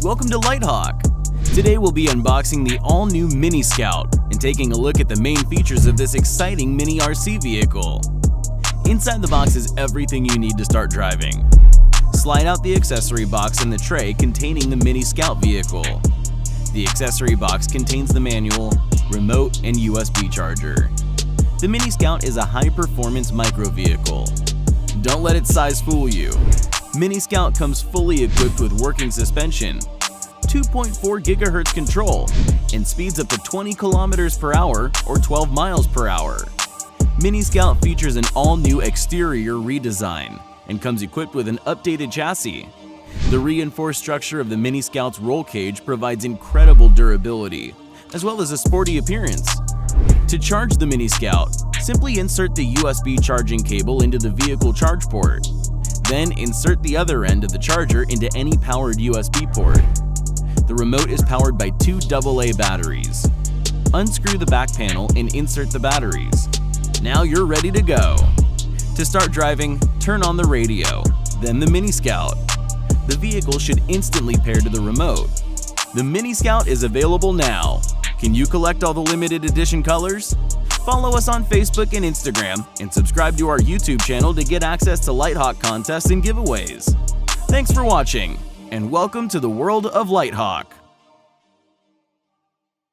Welcome to LiteHawk. Today we'll be unboxing the all-new Mini Scout and taking a look at the main features of this exciting mini RC vehicle. Inside the box is everything you need to start driving. Slide out the accessory box in the tray containing the Mini Scout vehicle. The accessory box contains the manual, remote, and USB charger. The Mini Scout is a high-performance micro vehicle. Don't let its size fool you. Mini Scout comes fully equipped with working suspension, 2.4 GHz control, and speeds up to 20 km per hour or 12 miles per hour. Mini Scout features an all-new exterior redesign and comes equipped with an updated chassis. The reinforced structure of the Mini Scout's roll cage provides incredible durability, as well as a sporty appearance. To charge the Mini Scout, simply insert the USB charging cable into the vehicle charge port. Then insert the other end of the charger into any powered USB port. The remote is powered by two AA batteries. Unscrew the back panel and insert the batteries. Now you're ready to go. To start driving, turn on the radio, then the Mini Scout. The vehicle should instantly pair to the remote. The Mini Scout is available now. Can you collect all the limited edition colors? Follow us on Facebook and Instagram, and subscribe to our YouTube channel to get access to LiteHawk contests and giveaways. Thanks for watching, and welcome to the world of LiteHawk.